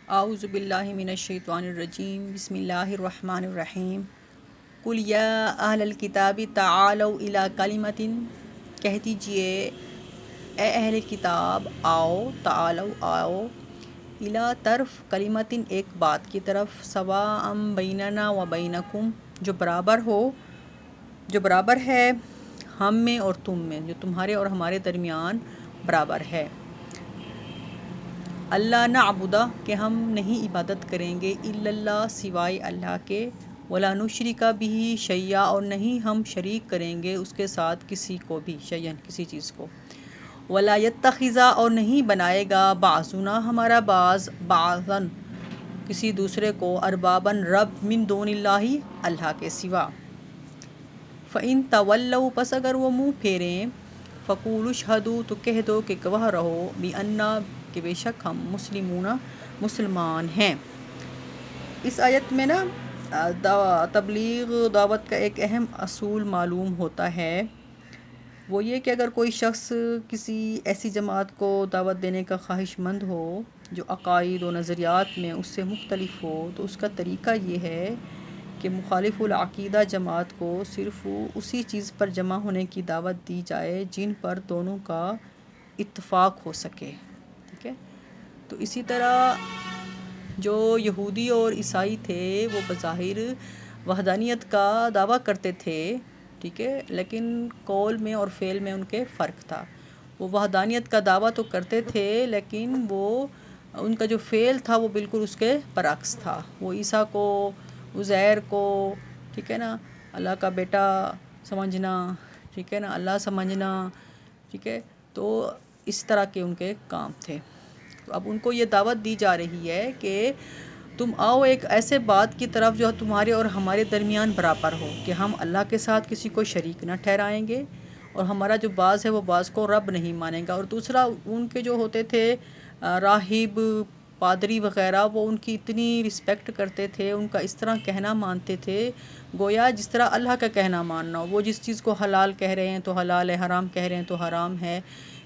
اعوذ باللہ من الشیطان الرجیم بسم اللہ الرحمن الرحیم قل یا اہل الکتاب تعالوا الی کلمۃ، کہہ دیجئے اے اہل کتاب آؤ، آؤ، الی طرف کلمۃ ایک بات کی طرف، سواء بیننا و بینکم جو برابر ہے ہم میں اور تم میں، جو تمہارے اور ہمارے درمیان برابر ہے۔ اللہ نعبد کہ ہم نہیں عبادت کریں گے، الا اللہ سوائے اللہ کے، ولا نشرک بہ شیئا اور نہیں ہم شریک کریں گے اس کے ساتھ کسی کو بھی، شیئن کسی چیز کو، ولا یتخذ اور نہیں بنائے گا بعضنا ہمارا بعض بعضاً کسی دوسرے کو، ارباباً رب، من دون اللہ اللہ کے سوا۔ فَإِن تَوَلَّوْا پس اگر وہ منہ پھیریں، فَقُولُوا اشْهَدُوا تو کہہ دو کہ گواہ رہو، بِأَنَّا کہ بے شک ہم مسلمون مسلمان ہیں۔ اس آیت میں نا تبلیغ دعوت کا ایک اہم اصول معلوم ہوتا ہے، وہ یہ کہ اگر کوئی شخص کسی ایسی جماعت کو دعوت دینے کا خواہش مند ہو جو عقائد و نظریات میں اس سے مختلف ہو، تو اس کا طریقہ یہ ہے کہ مخالف العقیدہ جماعت کو صرف اسی چیز پر جمع ہونے کی دعوت دی جائے جن پر دونوں کا اتفاق ہو سکے، ٹھیک ہے۔ تو اسی طرح جو یہودی اور عیسائی تھے وہ بظاہر وحدانیت کا دعویٰ کرتے تھے، ٹھیک ہے، لیکن قول میں اور فعل میں ان کے فرق تھا۔ وہ وحدانیت کا دعویٰ تو کرتے تھے لیکن وہ ان کا جو فعل تھا وہ بالکل اس کے برعکس تھا۔ وہ عیسیٰ کو، عزیر کو، ٹھیک ہے نا، اللہ کا بیٹا سمجھنا، ٹھیک ہے نا، اللہ سمجھنا، ٹھیک ہے، تو اس طرح کے ان کے کام تھے۔ تو اب ان کو یہ دعوت دی جا رہی ہے کہ تم آؤ ایک ایسے بات کی طرف جو تمہارے اور ہمارے درمیان برابر ہو، کہ ہم اللہ کے ساتھ کسی کو شریک نہ ٹھہرائیں گے، اور ہمارا جو بعض ہے وہ بعض کو رب نہیں مانیں گا۔ اور دوسرا ان کے جو ہوتے تھے راہب، پادری وغیرہ، وہ ان کی اتنی رسپیکٹ کرتے تھے، ان کا اس طرح کہنا مانتے تھے گویا جس طرح اللہ کا کہنا ماننا ہو۔ وہ جس چیز کو حلال کہہ رہے ہیں تو حلال ہے، حرام کہہ رہے ہیں تو حرام ہے۔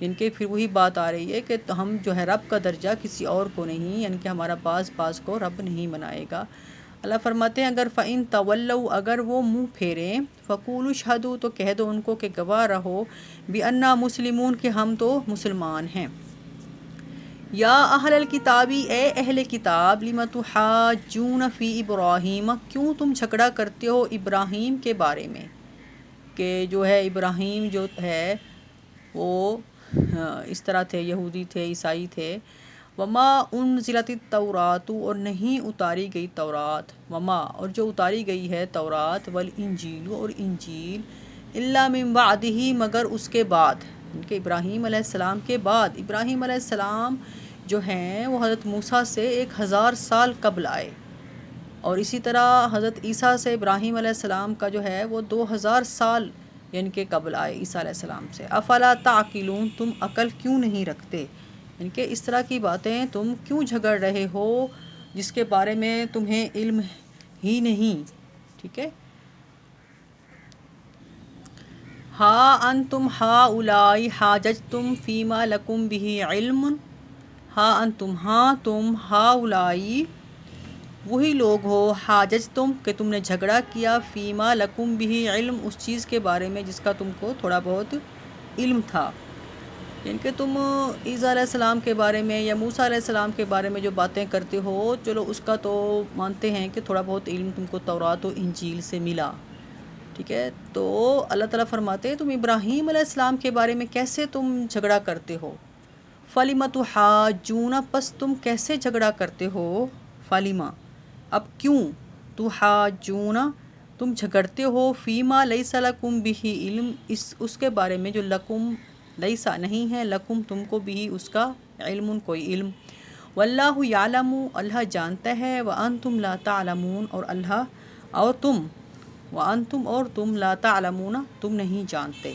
ان کے پھر وہی بات آ رہی ہے کہ ہم جو ہے رب کا درجہ کسی اور کو نہیں، یعنی کہ ہمارا بعض کو رب نہیں بنائے گا۔ اللہ فرماتے ہیں اگر فَإِن تَوَلَّوْا اگر وہ منہ پھیریں، فَقُولُوا اشْهَدُوا تو کہہ دو ان کو کہ گواہ رہو، بِأَنَّا مسلمون کہ ہم تو مسلمان ہیں۔ یا اہل الکتابی اے اہل کتاب، لِمَ تُحَاجُّونَ فِی ابراہیم کیوں تم جھگڑا کرتے ہو ابراہیم کے بارے میں، کہ جو ہے ابراہیم جو ہے وہ اس طرح تھے، یہودی تھے، عیسائی تھے۔ وما انزلت التورات اور نہیں اتاری گئی تورات، وما اور جو اتاری گئی ہے تورات، والانجیل اور انجیل، الا من بعدہ مگر اس کے بعد، ان کے ابراہیم علیہ السلام کے بعد۔ ابراہیم علیہ السلام جو ہیں وہ حضرت موسیٰ سے 1000 سال قبل آئے، اور اسی طرح حضرت عیسیٰ سے ابراہیم علیہ السلام کا جو ہے وہ 2000 سال یعنی کہ قبل آئے عیسیٰ علیہ السلام سے۔ افلا تعقلون تم عقل کیوں نہیں رکھتے، یعنی کہ اس طرح کی باتیں تم کیوں جھگڑ رہے ہو جس کے بارے میں تمہیں علم ہی نہیں، ٹھیک ہے۔ ہا انتم ہاؤلائی حاججتم فیما لکم بہ علم، ہا انتم ہاں تم ہاؤلائی وہی لوگ ہو، حاججتم کہ تم نے جھگڑا کیا، فیما لکم بہ علم اس چیز کے بارے میں جس کا تم کو تھوڑا بہت علم تھا، یعنی کہ تم عیسیٰ علیہ السلام کے بارے میں یا موسیٰ علیہ السلام کے بارے میں جو باتیں کرتے ہو، چلو اس کا تو مانتے ہیں کہ تھوڑا بہت علم تم کو تورات و انجیل سے ملا، ٹھیک ہے۔ تو اللہ تعالیٰ فرماتے ہیں تم ابراہیم علیہ السلام کے بارے میں کیسے تم جھگڑا کرتے ہو، فَلِمَ تُحَاجُّونَ پس تم کیسے جھگڑا کرتے ہو، فَلِمَ اب کیوں، تُحَاجُّونَ تم جھگڑتے ہو، فیما لیس لکم بہ علم اس کے بارے میں جو لکم لیسا نہیں ہے، لکم تم کو بھی اس کا علم کوئی علم، واللہ یعلم اللہ جانتا ہے، وانتم لا تعلمون اور تم لا تعلمون تم نہیں جانتے۔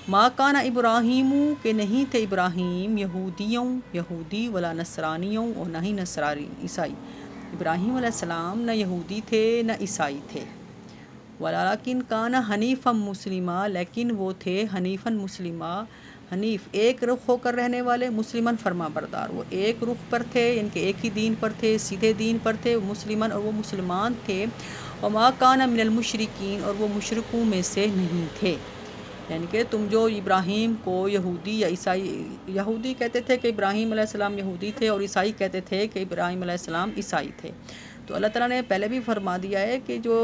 ما کان ابراہیم کہ نہیں تھے ابراہیم یہودی ولا نصرانیوں اور نہ ہی نصرانی عیسائی، ابراہیم علیہ السلام نہ یہودی تھے نہ عیسائی تھے، ولیکن کان حنیفا مسلمہ لیکن وہ تھے حنیفاً مسلمہ، حنیف ایک رخ ہو کر رہنے والے، مسلمن فرما بردار، وہ ایک رخ پر تھے، ان کے ایک ہی دین پر تھے، سیدھے دین پر تھے، مسلمن اور وہ مسلمان تھے، وما کان من المشرکین اور وہ مشرکوں میں سے نہیں تھے۔ یعنی کہ تم جو ابراہیم کو یہودی یا عیسائی، یہودی کہتے تھے کہ ابراہیم علیہ السلام یہودی تھے، اور عیسائی کہتے تھے کہ ابراہیم علیہ السلام عیسائی تھے۔ تو اللہ تعالیٰ نے پہلے بھی فرما دیا ہے کہ جو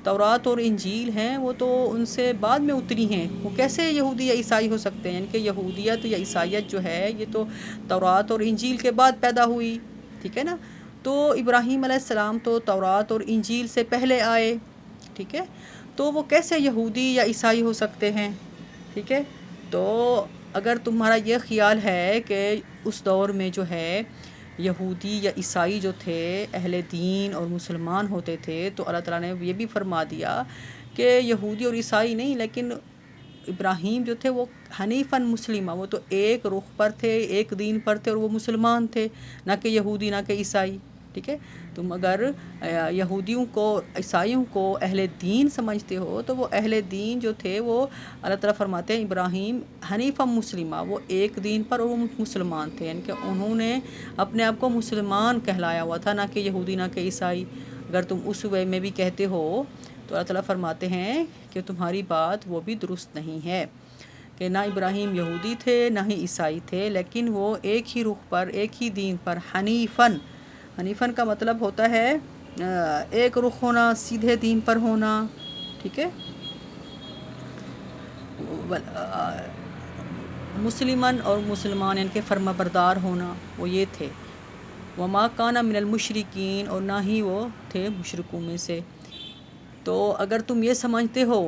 تورات اور انجیل ہیں وہ تو ان سے بعد میں اتری ہیں، وہ کیسے یہودی یا عیسائی ہو سکتے ہیں؟ یعنی کہ یہودیت یا عیسائیت جو ہے یہ تو تورات اور انجیل کے بعد پیدا ہوئی، ٹھیک ہے نا؟ تو ابراہیم علیہ السلام تو تورات اور انجیل سے پہلے آئے، ٹھیک ہے؟ تو وہ کیسے یہودی یا عیسائی ہو سکتے ہیں؟ ٹھیک ہے؟ تو اگر تمہارا یہ خیال ہے کہ اس دور میں جو ہے یہودی یا عیسائی جو تھے اہل دین اور مسلمان ہوتے تھے، تو اللہ تعالیٰ نے یہ بھی فرما دیا کہ یہودی اور عیسائی نہیں، لیکن ابراہیم جو تھے وہ حنیفاً مسلمہ، وہ تو ایک رخ پر تھے، ایک دین پر تھے، اور وہ مسلمان تھے، نہ کہ یہودی نہ کہ عیسائی، ٹھیک ہے؟ تم اگر یہودیوں کو عیسائیوں کو اہل دین سمجھتے ہو تو وہ اہل دین جو تھے وہ اللہ تعالیٰ فرماتے ہیں ابراہیم حنیفاً مسلمہ، وہ ایک دین پر اور وہ مسلمان تھے، یعنی کہ انہوں نے اپنے آپ کو مسلمان کہلایا ہوا تھا، نہ کہ یہودی نہ کہ عیسائی۔ اگر تم اس وے میں بھی کہتے ہو تو اللہ تعالیٰ فرماتے ہیں کہ تمہاری بات وہ بھی درست نہیں ہے، کہ نہ ابراہیم یہودی تھے نہ ہی عیسائی تھے، لیکن وہ ایک ہی رخ پر، ایک ہی دین پر، حنیفاً، حنیفاً کا مطلب ہوتا ہے ایک رخ ہونا، سیدھے دین پر ہونا، ٹھیک ہے؟ مسلمن اور مسلمان یعنی کہ فرما بردار ہونا، وہ یہ تھے۔ وما کان من المشرکین اور نہ ہی وہ تھے مشرکوں میں سے۔ تو اگر تم یہ سمجھتے ہو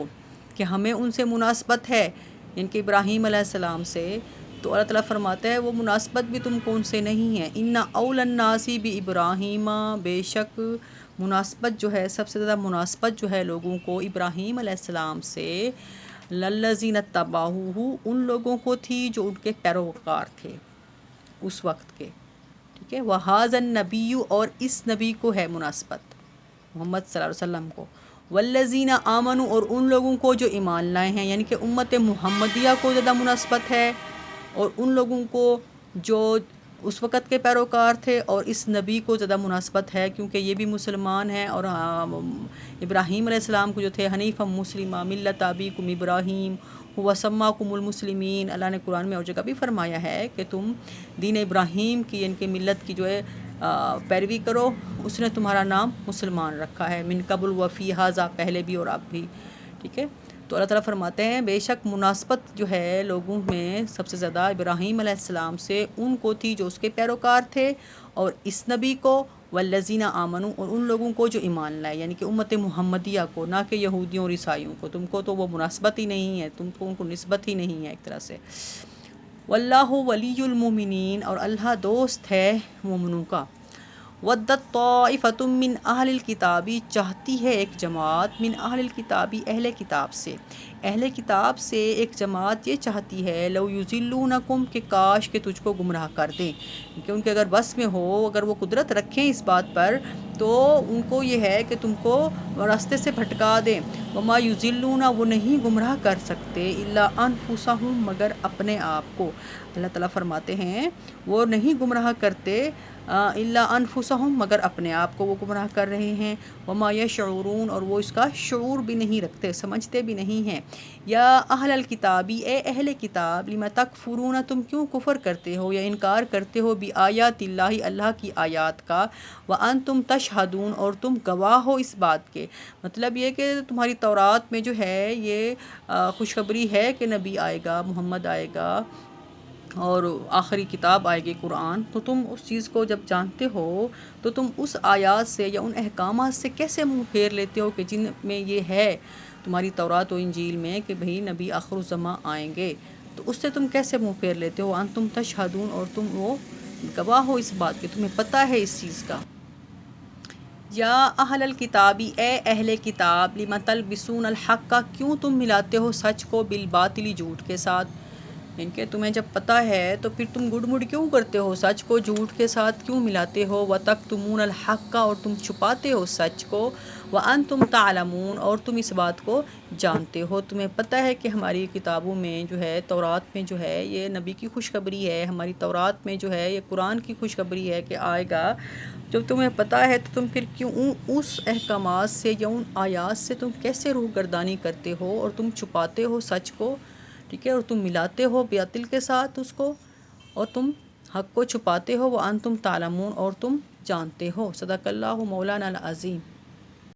کہ ہمیں ان سے مناسبت ہے، یعنی کہ ابراہیم علیہ السلام سے، تو اللہ تعالیٰ فرماتا ہے وہ مناسبت بھی تم کو ان سے نہیں ہے۔ ان اول الناس بابراہیم، بے شک مناسبت جو ہے، سب سے زیادہ مناسبت جو ہے لوگوں کو ابراہیم علیہ السلام سے، للذین اتبعوہ، ان لوگوں کو تھی جو ان کے پیروکار تھے اس وقت کے، ٹھیک ہے؟ وہذا النبی، اور اس نبی کو ہے مناسبت، محمد صلی اللہ علیہ وسلم کو، والذین آمنوا، اور ان لوگوں کو جو ایمان لائے ہیں، یعنی کہ امت محمدیہ کو زیادہ مناسبت ہے، اور ان لوگوں کو جو اس وقت کے پیروکار تھے، اور اس نبی کو زیادہ مناسبت ہے کیونکہ یہ بھی مسلمان ہیں، اور ابراہیم علیہ السلام کو جو تھے حنیفا مسلمہ، ملت ابیکم ابراہیم هو سماکم المسلمین۔ اللہ نے قرآن میں اور جگہ بھی فرمایا ہے کہ تم دین ابراہیم کی، ان کے ملت کی جو ہے پیروی کرو، اس نے تمہارا نام مسلمان رکھا ہے، من قبل وفی ھذا، پہلے بھی اور اب بھی، ٹھیک ہے؟ تو اللہ تعالیٰ فرماتے ہیں بے شک مناسبت جو ہے لوگوں میں سب سے زیادہ ابراہیم علیہ السلام سے ان کو تھی جو اس کے پیروکار تھے، اور اس نبی کو، والذین آمنوا، اور ان لوگوں کو جو ایمان لائے، یعنی کہ امت محمدیہ کو، نہ کہ یہودیوں اور عیسائیوں کو۔ تم کو تو وہ مناسبت ہی نہیں ہے، تم کو ان کو نسبت ہی نہیں ہے ایک طرح سے۔ واللہ ولی المؤمنین، اور اللہ دوست ہے مومنوں کا۔ ودت طائفۃ من اہل الکتاب، چاہتی ہے ایک جماعت، من اہل الکتاب، اہل کتاب سے، اہل کتاب سے ایک جماعت یہ چاہتی ہے، لو یضلونکم، کہ کاش کہ تجھ کو گمراہ کر دیں، کہ ان کے اگر بس میں ہو، اگر وہ قدرت رکھیں اس بات پر، تو ان کو یہ ہے کہ تم کو راستے سے بھٹکا دیں۔ وما یضلون، وہ نہیں گمراہ کر سکتے، الا انفسہم، مگر اپنے آپ کو۔ اللہ تعالیٰ فرماتے ہیں وہ نہیں گمراہ کرتے الا انفسہم، مگر اپنے آپ کو وہ گمراہ کر رہے ہیں۔ وما یشعرون، اور وہ اس کا شعور بھی نہیں رکھتے، سمجھتے بھی نہیں ہیں۔ یا اہل الکتابی، اے اہل کتاب، لم تکفرون، تم کیوں کفر کرتے ہو یا انکار کرتے ہو، بآیات اللہ، اللہ کی آیات کا، وانتم تشہدون، اور تم گواہ ہو اس بات کے۔ مطلب یہ کہ تمہاری تورات میں جو ہے یہ خوشخبری ہے کہ نبی آئے گا، محمد آئے گا، اور آخری کتاب آئے گی قرآن، تو تم اس چیز کو جب جانتے ہو تو تم اس آیات سے یا ان احکامات سے کیسے منہ پھیر لیتے ہو کہ جن میں یہ ہے تمہاری تورات و انجیل میں کہ بھئی نبی آخر الزماں آئیں گے، تو اس سے تم کیسے منہ پھیر لیتے ہو؟ انتم تشہدون، اور تم وہ گواہ ہو اس بات کے، تمہیں پتہ ہے اس چیز کا۔ یا اہل الکتابی، اے اہل کتاب، لم تلبسون الحق، کیوں تم ملاتے ہو سچ کو بالباطل، جھوٹ کے ساتھ، ان کے تمہیں جب پتہ ہے تو پھر تم گڑ مڑ کیوں کرتے ہو، سچ کو جھوٹ کے ساتھ کیوں ملاتے ہو، وَتَكْتُمُونَ الْحَقَّ اور تم چھپاتے ہو سچ کو، وَأَنْتُمْ تَعْلَمُونَ اور تم اس بات کو جانتے ہو، تمہیں پتہ ہے کہ ہماری کتابوں میں جو ہے، تورات میں جو ہے یہ نبی کی خوشخبری ہے، ہماری تورات میں جو ہے یہ قرآن کی خوشخبری ہے کہ آئے گا۔ جب تمہیں پتہ ہے تو تم پھر کیوں اس احکامات سے یا ان آیات سے تم کیسے روح گردانی کرتے ہو اور تم چھپاتے ہو سچ کو، ٹھیک ہے، اور تم ملاتے ہو باطل کے ساتھ اس کو، اور تم حق کو چھپاتے ہو، وَأَنْتُمْ تَعْلَمُونَ اور تم جانتے ہو۔ صدق اللہ مولانا العظیم۔